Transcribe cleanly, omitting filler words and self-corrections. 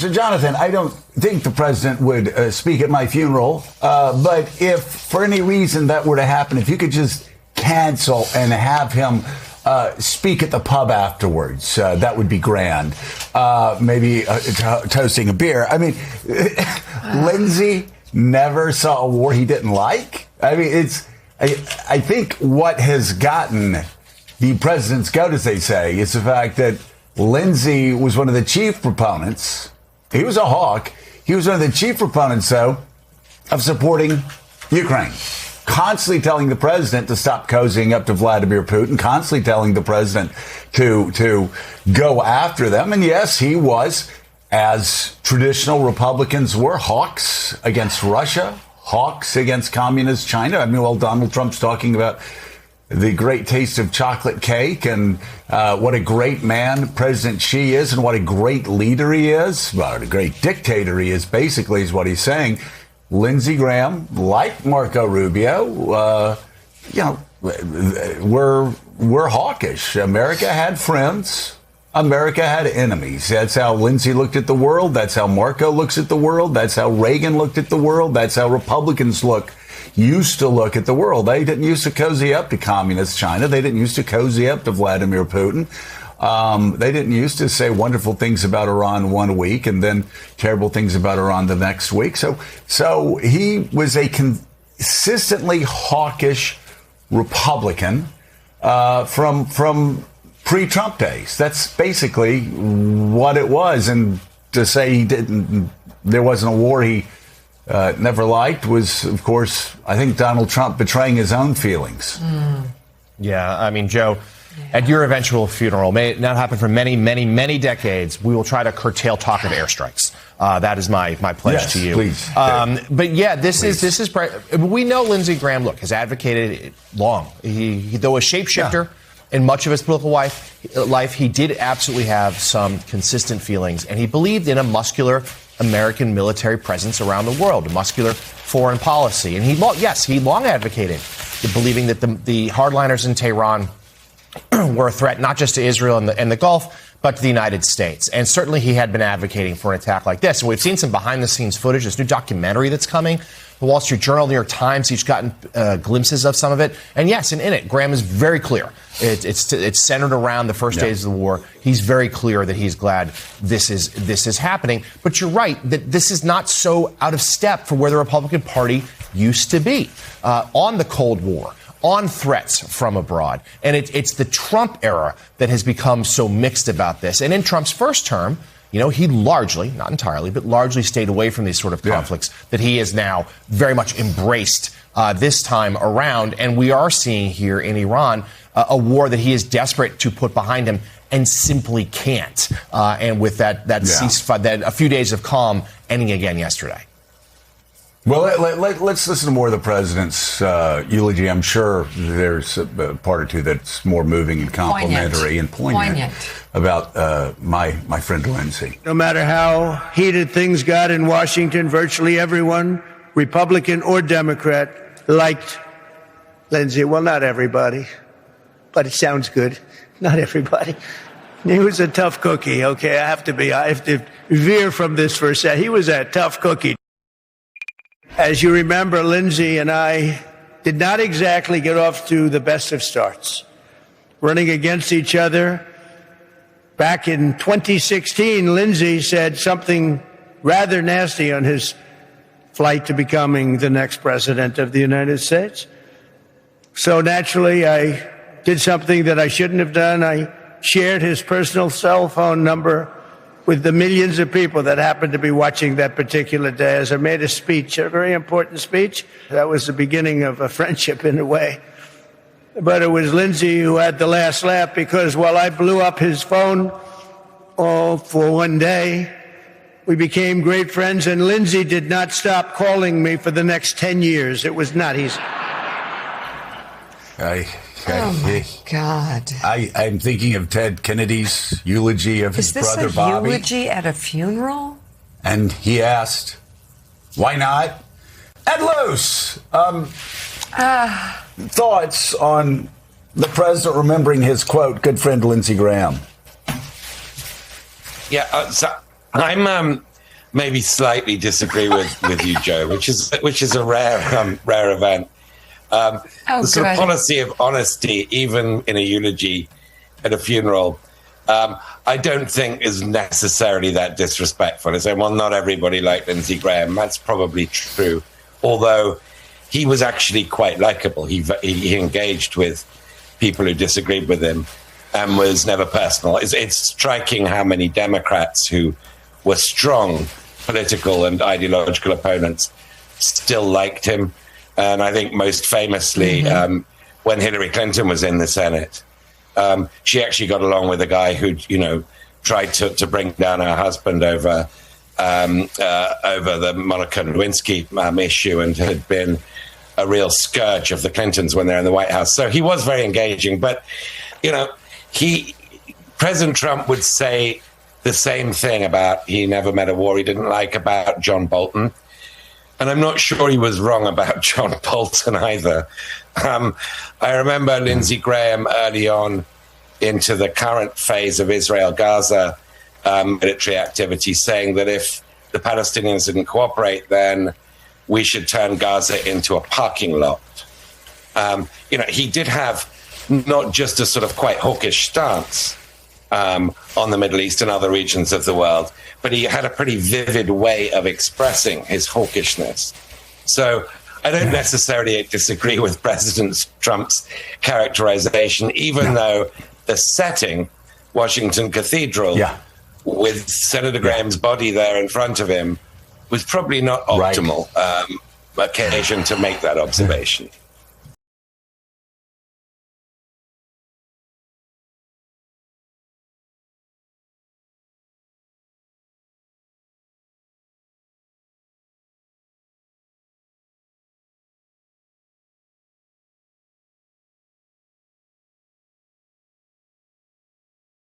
So, Jonathan, I don't think the president would speak at my funeral, but if for any reason that were to happen, if you could just cancel and have him speak at the pub afterwards, that would be grand. Maybe toasting a beer. I mean, Lindsey never saw a war he didn't like. I mean, I think what has gotten the president's goat, as they say, is the fact that Lindsey was one of the chief proponents. He was a hawk. He was one of the chief proponents, though, of supporting Ukraine. Constantly telling the president to stop cozying up to Vladimir Putin, constantly telling the president to go after them. And yes, he was, as traditional Republicans were, hawks against Russia, hawks against communist China. I mean, well, Donald Trump's talking about the great taste of chocolate cake and what a great man President Xi is and what a great leader he is. What a great dictator he is, basically, is what he's saying. Lindsey Graham, like Marco Rubio, we're hawkish. America had friends. America had enemies. That's how Lindsey looked at the world. That's how Marco looks at the world. That's how Reagan looked at the world. That's how Republicans used to look at the world. They didn't used to cozy up to communist China. They didn't used to cozy up to Vladimir Putin. They didn't used to say wonderful things about Iran one week and then terrible things about Iran the next week. So he was a consistently hawkish Republican from pre-Trump days. That's basically what it was. And to say there wasn't a war he never liked was, of course, I think Donald Trump betraying his own feelings. Yeah, I mean, Joe, at your eventual funeral, may it not happen for many, many, many decades, we will try to curtail talk of airstrikes. That is my pledge to you. Please. But yeah, this is we know Lindsey Graham, has advocated long. He though a shapeshifter in much of his political life, he did absolutely have some consistent feelings, and he believed in a muscular American military presence around the world, a muscular foreign policy. And he long advocated believing that the hardliners in Tehran were a threat not just to Israel and the Gulf, but to the United States. And certainly he had been advocating for an attack like this. And we've seen some behind-the-scenes footage, this new documentary that's coming. The Wall Street Journal, New York Times, each gotten glimpses of some of it. And yes, and in it, Graham is very clear. It's centered around the first days of the war. He's very clear that he's glad this is happening. But you're right, that this is not so out of step for where the Republican Party used to be on the Cold War, on threats from abroad. And it's the Trump era that has become so mixed about this. And in Trump's first term, he largely, not entirely, but largely stayed away from these sort of conflicts that he has now very much embraced this time around. And we are seeing here in Iran a war that he is desperate to put behind him and simply can't. And with that ceasefire, that a few days of calm ending again yesterday. Well, let's listen to more of the president's eulogy. I'm sure there's a part or two that's more moving and complimentary and poignant about my friend Lindsey. No matter how heated things got in Washington, virtually everyone, Republican or Democrat, liked Lindsey. Well, not everybody, but it sounds good. Not everybody. He was a tough cookie, okay? I have to veer from this for a second. He was a tough cookie. As you remember, Lindsey and I did not exactly get off to the best of starts. Running against each other. Back in 2016, Lindsey said something rather nasty on his flight to becoming the next president of the United States. So naturally, I did something that I shouldn't have done. I shared his personal cell phone number with the millions of people that happened to be watching that particular day as I made a speech, a very important speech. That was the beginning of a friendship in a way. But it was Lindsey who had the last laugh because while I blew up his phone all for one day, we became great friends, and Lindsey did not stop calling me for the next 10 years. It was not easy. Oh, my God. I'm thinking of Ted Kennedy's eulogy of his brother Bobby. Is this a eulogy at a funeral? And he asked, why not? Ed Luce, thoughts on the president remembering his, quote, good friend Lindsey Graham? Yeah, so I'm maybe slightly disagree with you, Joe, which is a rare event. The sort of policy of honesty, even in a eulogy at a funeral, I don't think is necessarily that disrespectful. It's saying, well, not everybody liked Lindsey Graham. That's probably true, although he was actually quite likable. He engaged with people who disagreed with him and was never personal. It's striking how many Democrats who were strong political and ideological opponents still liked him. And I think most famously, when Hillary Clinton was in the Senate, she actually got along with a guy who, tried to bring down her husband over the Monica Lewinsky issue, and had been a real scourge of the Clintons when they're in the White House. So he was very engaging. But, President Trump would say the same thing about he never met a war he didn't like about John Bolton. And I'm not sure he was wrong about John Bolton either. I remember Lindsey Graham early on into the current phase of Israel-Gaza military activity saying that if the Palestinians didn't cooperate, then we should turn Gaza into a parking lot. He did have not just a sort of quite hawkish stance on the Middle East and other regions of the world, but he had a pretty vivid way of expressing his hawkishness. So I don't necessarily disagree with President Trump's characterization, even though the setting, Washington Cathedral, with Senator Graham's body there in front of him, was probably not optimal occasion to make that observation.